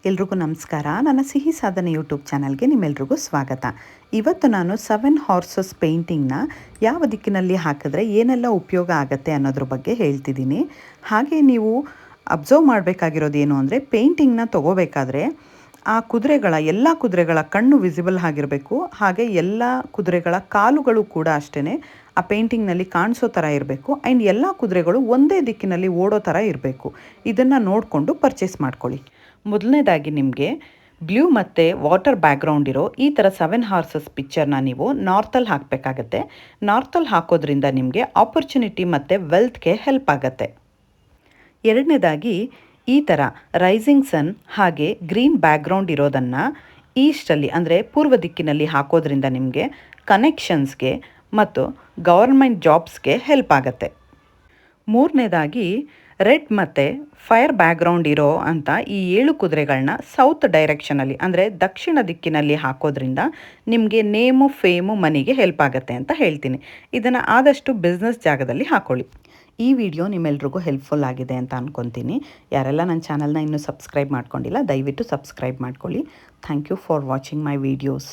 ಎಲ್ರಿಗೂ ನಮಸ್ಕಾರ. ನನ್ನ ಸಿಹಿ ಸಾಧನೆ ಯೂಟ್ಯೂಬ್ ಚಾನಲ್ಗೆ ನಿಮ್ಮೆಲ್ರಿಗೂ ಸ್ವಾಗತ. ಇವತ್ತು ನಾನು 7 ಹಾರ್ಸಸ್ ಪೇಂಟಿಂಗ್ನ ಯಾವ ದಿಕ್ಕಿನಲ್ಲಿ ಹಾಕಿದ್ರೆ ಏನೆಲ್ಲ ಉಪಯೋಗ ಆಗುತ್ತೆ ಅನ್ನೋದ್ರ ಬಗ್ಗೆ ಹೇಳ್ತಿದ್ದೀನಿ. ಹಾಗೆ ನೀವು ಅಬ್ಸರ್ವ್ ಮಾಡಬೇಕಾಗಿರೋದು ಏನು ಅಂದರೆ, ಪೇಂಟಿಂಗ್ನ ತೊಗೋಬೇಕಾದ್ರೆ ಆ ಎಲ್ಲ ಕುದುರೆಗಳ ಕಣ್ಣು ವಿಸಿಬಲ್ ಆಗಿರಬೇಕು. ಹಾಗೆ ಎಲ್ಲ ಕುದುರೆಗಳ ಕಾಲುಗಳು ಕೂಡ ಅಷ್ಟೇ ಆ ಪೇಂಟಿಂಗ್ನಲ್ಲಿ ಕಾಣಿಸೋ ಥರ ಇರಬೇಕು. ಆ್ಯಂಡ್ ಎಲ್ಲ ಕುದುರೆಗಳು ಒಂದೇ ದಿಕ್ಕಿನಲ್ಲಿ ಓಡೋ ಥರ ಇರಬೇಕು. ಇದನ್ನು ನೋಡಿಕೊಂಡು ಪರ್ಚೇಸ್ ಮಾಡ್ಕೊಳ್ಳಿ. ಮೊದಲನೇದಾಗಿ ನಿಮಗೆ ಬ್ಲೂ ಮತ್ತು ವಾಟರ್ ಬ್ಯಾಕ್ಗ್ರೌಂಡ್ ಇರೋ ಈ ಥರ 7 ಹಾರ್ಸಸ್ ಪಿಕ್ಚರ್ನ ನೀವು ನಾರ್ತಲ್ಲಿ ಹಾಕಬೇಕಾಗತ್ತೆ. ನಾರ್ತಲ್ಲಿ ಹಾಕೋದ್ರಿಂದ ನಿಮಗೆ ಆಪರ್ಚುನಿಟಿ ಮತ್ತು ವೆಲ್ತ್ಗೆ ಹೆಲ್ಪ್ ಆಗುತ್ತೆ. ಎರಡನೇದಾಗಿ ಈ ಥರ ರೈಸಿಂಗ್ ಸನ್ ಹಾಗೆ ಗ್ರೀನ್ ಬ್ಯಾಕ್ಗ್ರೌಂಡ್ ಇರೋದನ್ನು ಈಸ್ಟಲ್ಲಿ ಅಂದರೆ ಪೂರ್ವ ದಿಕ್ಕಿನಲ್ಲಿ ಹಾಕೋದ್ರಿಂದ ನಿಮಗೆ ಕನೆಕ್ಷನ್ಸ್ಗೆ ಮತ್ತು ಗವರ್ಮೆಂಟ್ ಜಾಬ್ಸ್ಗೆ ಹೆಲ್ಪ್ ಆಗುತ್ತೆ. ಮೂರನೇದಾಗಿ ರೆಡ್ ಮತ್ತು ಫೈರ್ ಬ್ಯಾಕ್ಗ್ರೌಂಡ್ ಇರೋ ಅಂತ ಈ 7 ಕುದುರೆಗಳನ್ನ ಸೌತ್ ಡೈರೆಕ್ಷನಲ್ಲಿ ಅಂದರೆ ದಕ್ಷಿಣ ದಿಕ್ಕಿನಲ್ಲಿ ಹಾಕೋದ್ರಿಂದ ನಿಮಗೆ ನೇಮು ಫೇಮು ಮನಿಗೆ ಹೆಲ್ಪ್ ಆಗುತ್ತೆ ಅಂತ ಹೇಳ್ತೀನಿ. ಇದನ್ನು ಆದಷ್ಟು ಬಿಸ್ನೆಸ್ ಜಾಗದಲ್ಲಿ ಹಾಕೊಳ್ಳಿ. ಈ ವಿಡಿಯೋ ನಿಮ್ಮೆಲ್ರಿಗೂ ಹೆಲ್ಪ್ಫುಲ್ ಆಗಿದೆ ಅಂತ ಅಂದ್ಕೊತೀನಿ. ಯಾರೆಲ್ಲ ನನ್ನ ಚಾನಲ್ನ ಇನ್ನೂ ಸಬ್ಸ್ಕ್ರೈಬ್ ಮಾಡ್ಕೊಂಡಿಲ್ಲ, ದಯವಿಟ್ಟು ಸಬ್ಸ್ಕ್ರೈಬ್ ಮಾಡ್ಕೊಳ್ಳಿ. Thank you for watching my videos.